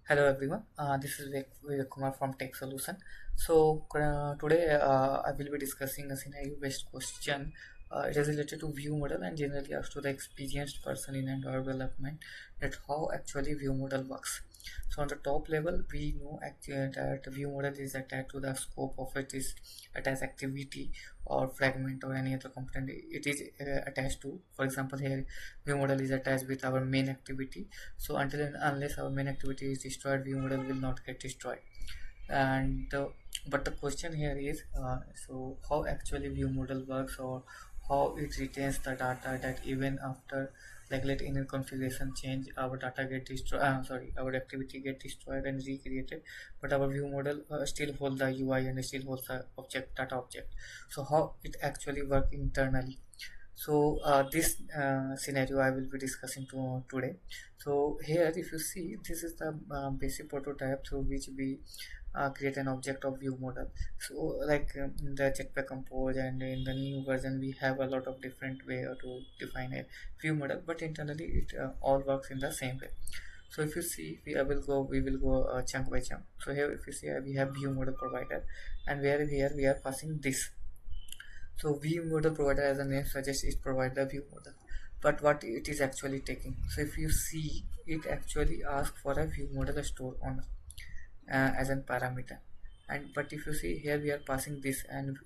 Hello everyone, this is Vivek Kumar from Tech Solution. Today I will be discussing a scenario-based question. It is related to view model and generally asked to the experienced person in Android development that how actually view model works. So on the top level, we know actually that view model is attached to the scope of it is attached activity or fragment or any other component it is attached to. For example, here view model is attached with our main activity, so until and unless our main activity is destroyed, view model will not get destroyed. And but the question here is, so how actually view model works, or how it retains the data that even after like let inner configuration change, our data get destroyed. Sorry, our activity get destroyed and recreated, but our view model still hold the UI and still holds the object data object. So how it actually work internally? So this scenario I will be discussing today. So here if you see, this is the basic prototype through which we create an object of view model. So like in the Jetpack Compose and in the new version we have a lot of different way to define a view model, but internally it all works in the same way. So if you see, we will go chunk by chunk. So here if you see, we have view model provider, and where here we are passing this. So view model provider, as the name suggests, is provide the view model. But what it is actually taking. So if you see, it actually asks for a view model store owner as a parameter. And but if you see here, we are passing this, and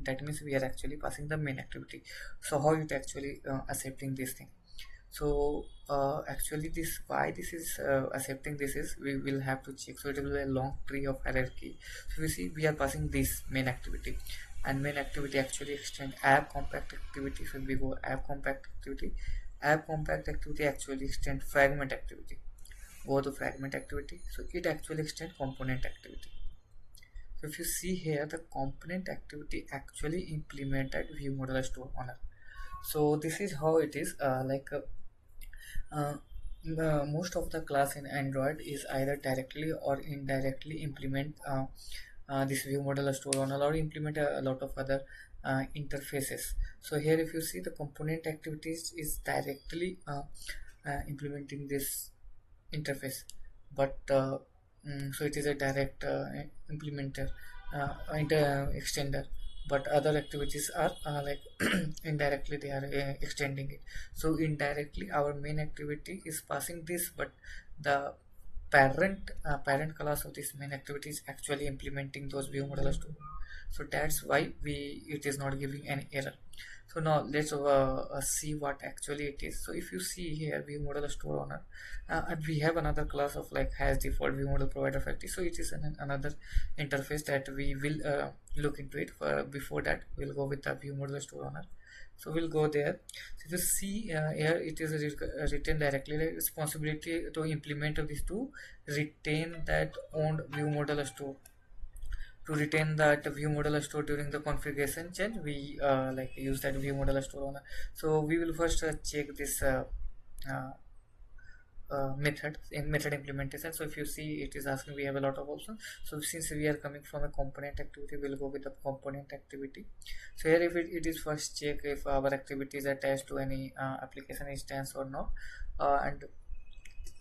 that means we are actually passing the main activity. So how it actually accepting this thing? So actually this why this is accepting this is we will have to check. So it will be a long tree of hierarchy. So you see, we are passing this main activity, and main activity actually extend app compact activity. So we go app compact activity actually extend fragment activity, go to fragment activity. So it actually extend component activity. So if you see here, the component activity actually implemented view model store owner. So this is how it is uh, most of the class in Android is either directly or indirectly implement this view model store owner, or implement a lot of other interfaces. So here if you see, the component activities is directly implementing this interface, but so it is a direct implementer, extender, but other activities are like indirectly they are extending it. So indirectly our main activity is passing this, but the parent class of this main activity is actually implementing those view models too. So that's why we it is not giving any error. So now let's see what actually it is. So if you see here, view model store owner, and we have another class of like has default view model provider factory. So it is another interface that we will look into it. Before that, we'll go with the view model store owner. So we'll go there. So if you see here, it is written directly like responsibility to implement of this to retain that owned view model store. To retain that view model store during the configuration change, we like use that view model store owner. So we will first check this uh, method in method implementation. So if you see, it is asking, we have a lot of options. So since we are coming from a component activity, we'll go with the component activity. So here if it is first check if our activity is attached to any application instance or not, and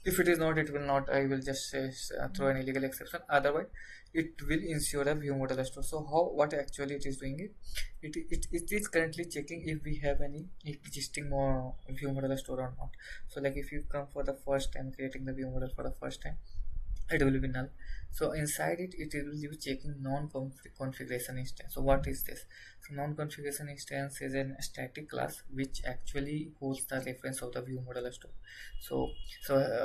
if it is not, it will not, I will just say throw an illegal exception. Otherwise it will ensure a view model store. So how what actually it is doing it is currently checking if we have any existing more view model store or not. So like if you come for the first time creating the view model for the first time, it will be null. So inside it will be checking non-configuration instance. So what is this? So non-configuration instance is a static class which actually holds the reference of the view model store. So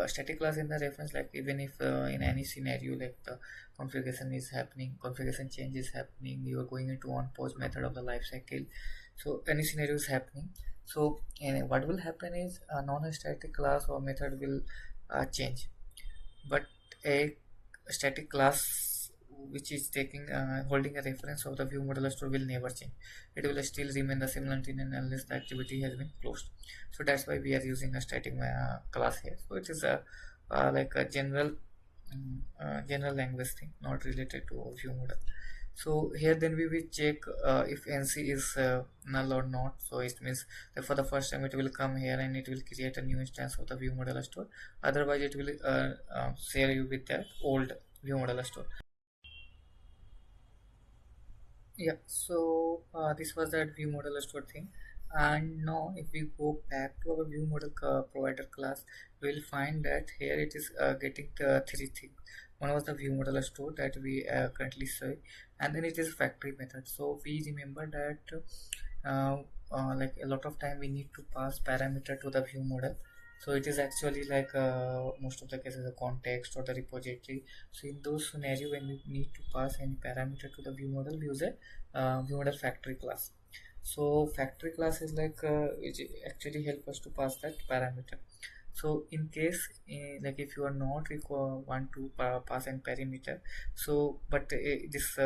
static class in the reference, like even if in any scenario like the configuration is happening, configuration change is happening, you are going into on pause method of the life cycle, so any scenario is happening. So what will happen is a non-static class or method will change, but a static class which is taking holding a reference of the view model store will never change. It will still remain the same until and unless the activity has been closed. So that's why we are using a static class here. So it is a like a general general language thing, not related to view model. So here then we will check if NC is null or not. So it means that for the first time it will come here and it will create a new instance of the view model store. Otherwise it will share you with that old view model store. Yeah, so this was that view model store thing. And now if we go back to our view model provider class, we'll find that here it is getting the three things. One was the view model store that we currently see, and then it is factory method. So we remember that uh, like a lot of time we need to pass parameter to the view model. So it is actually like most of the cases the context or the repository. So in those scenario when we need to pass any parameter to the view model, we use a view model factory class. So factory class is like it actually help us to pass that parameter. So in case like if you are not want to pass an parameter, so but this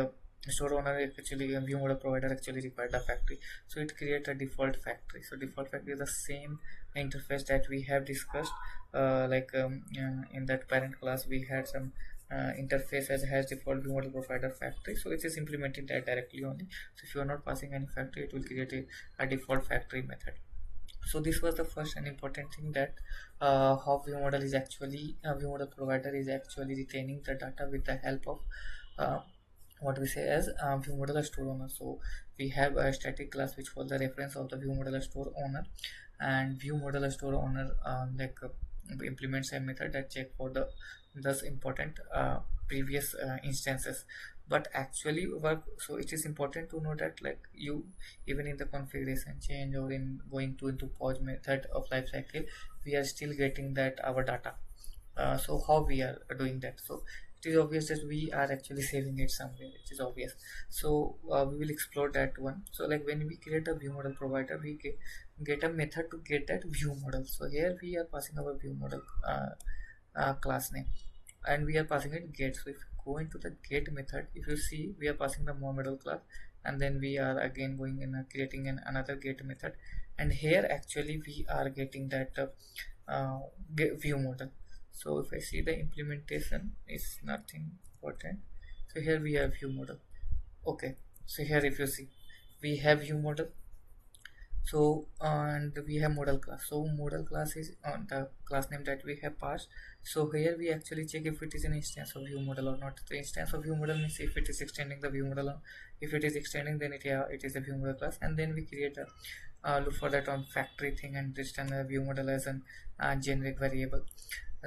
store owner actually view model provider actually require the factory, so it create a default factory. So default factory is the same interface that we have discussed in that parent class we had some interface as has default view model provider factory, so it is implementing that directly only. So if you are not passing any factory, it will create a default factory method. So this was the first and important thing, that how view model is actually view model provider is actually retaining the data with the help of uh, what we say as view model store owner. So we have a static class which was the reference of the view model store owner, and view model store owner implements a method that check for the thus important previous instances. But actually work, so it is important to know that like you, even in the configuration change or in going to into pause method of lifecycle, we are still getting that our data. So how we are doing that? So it is obvious that we are actually saving it somewhere, it is obvious. So we will explore that one. So like when we create a view model provider, we get a method to get that view model. So here we are passing our view model class name, and we are passing it get. So if you go into the get method, if you see we are passing the model class, and then we are again going in creating another get method, and here actually we are getting that view model. So if I see the implementation is nothing important. So here we have view model. Okay, so here if you see we have view model. So and we have model class. So model class is on the class name that we have passed. So here we actually check if it is an instance of view model or not. The instance of view model means if it is extending the view model, if it is extending, then it is a view model class, and then we create a look for that on factory thing and return a view model as an generic variable.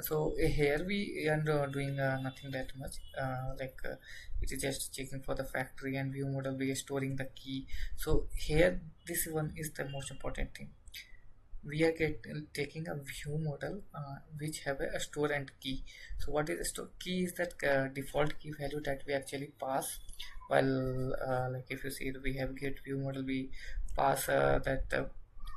So here we are doing nothing that much, it is just checking for the factory, and view model we are storing the key. So here this one is the most important thing. We are taking a view model which have a store and key. So what is a store? Key is that default key value that we actually pass while like if you see we have get view model, we pass that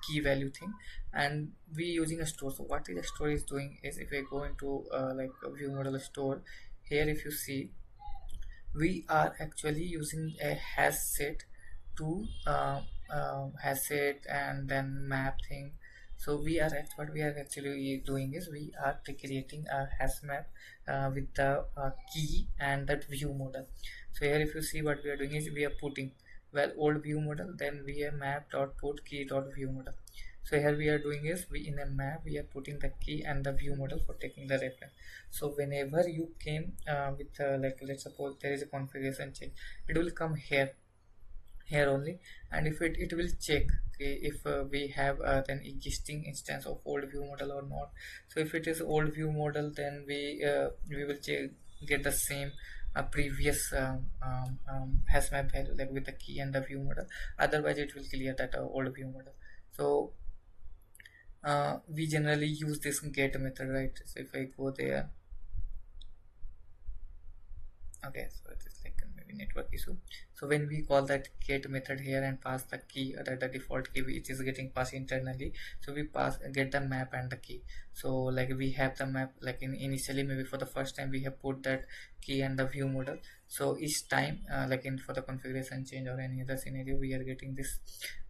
key value thing, and we using a store. So what is a store is doing is, if I go into like a view model store, here if you see we are actually using a hash set to hash set and then map thing. So what we are actually doing is we are creating a hash map with the key and that view model. So here if you see what we are doing is we are putting, well, old view model, then we are map dot put key dot view model. So here we are doing is we in a map we are putting the key and the view model for taking the reference. So whenever you came with like let's suppose there is a configuration change, it will come here only, and if it will check, okay, if we have an existing instance of old view model or not. So if it is old view model, then we will check, get the same previous hash map value like with the key and the view model. Otherwise it will clear that old view model. So we generally use this get method, right? So if I go there, okay, so it is like maybe network issue. So when we call that get method here and pass the key, that the default key which is getting passed internally, so we pass get the map and the key. So like we have the map, like initially maybe for the first time we have put that key and the view model. So each time like in for the configuration change or any other scenario, we are getting this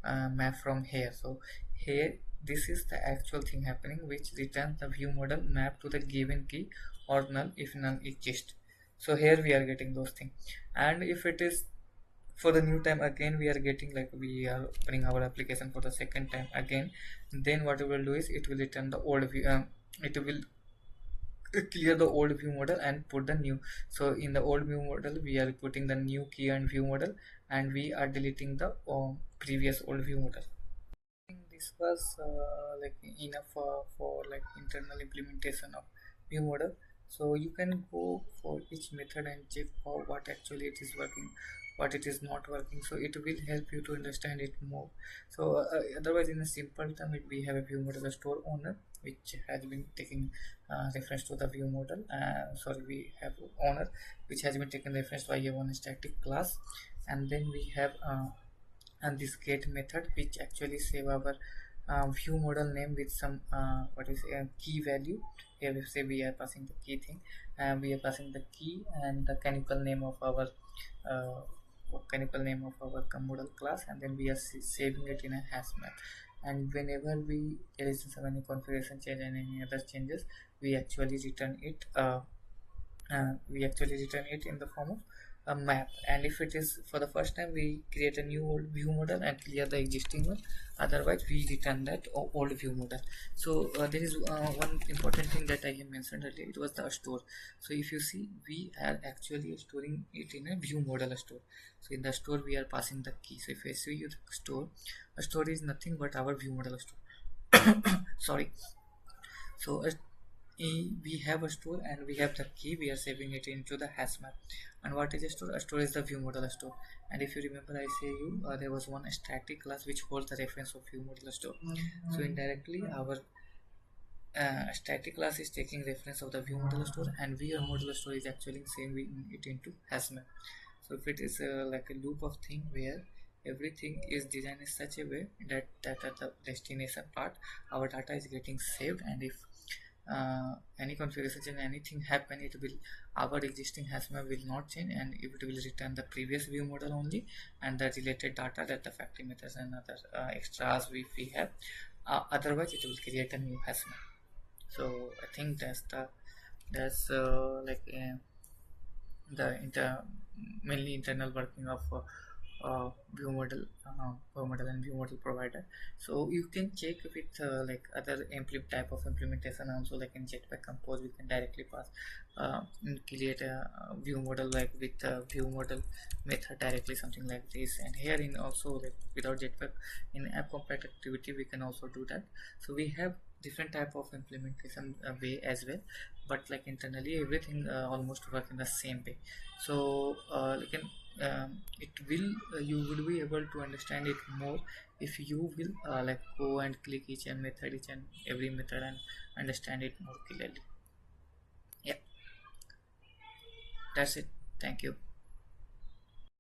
map from here. So here this is the actual thing happening, which returns the view model map to the given key or null if none exists. So here we are getting those things. And if it is for the new time again we are getting like we are opening our application for the second time again, then what we will do is it will return the old view, it will clear the old view model and put the new. So in the old view model we are putting the new key and view model, and we are deleting the previous old view model. I think this was like enough for like internal implementation of view model. So you can go for each method and check for what actually it is working, what it is not working, so it will help you to understand it more. So otherwise in a simple term we have a view model store owner which has been taking reference to the view model, sorry, we have owner which has been taken reference by a one static class, and then we have and this get method which actually save our view model name with some what is a key value. Here we say we are passing the key thing, and we are passing the key and the canonical name of our model class, and then we are saving it in a hash map. And whenever we there is some any configuration change and any other changes, we actually return it in the form of a map. And if it is for the first time, we create a new old view model and clear the existing one, otherwise we return that old view model. So there is one important thing that I have mentioned earlier, it was the store. So if you see, we are actually storing it in a view model store. So in the store we are passing the key. So if I see the store, a store is nothing but our view model store. Sorry. So we have a store and we have the key, we are saving it into the hash map. And what is a store? A store is the view model store. And if you remember, I say you there was one static class which holds the reference of view model store. So indirectly our static class is taking reference of the view model store, and view model store is actually saving it into hash map. So if it is like a loop of thing where everything is designed in such a way that at the destination part our data is getting saved, and if any configuration change, anything happen, it will, our existing hash map will not change, and it will return the previous view model only and the related data that the factory methods and other extras we have. Otherwise it will create a new hash map. So I think that's the mainly internal working of view model and view model provider. So you can check with like other type of implementation also, like in Jetpack Compose we can directly pass create a view model like with view model method directly, something like this. And here in also like without Jetpack, in app compact activity we can also do that. So we have different type of implementation way as well, but like internally everything almost work in the same way. So like it will you will be able to understand it more if you will like go and click each and method, each and every method, and understand it more clearly. Yeah, that's it. Thank you.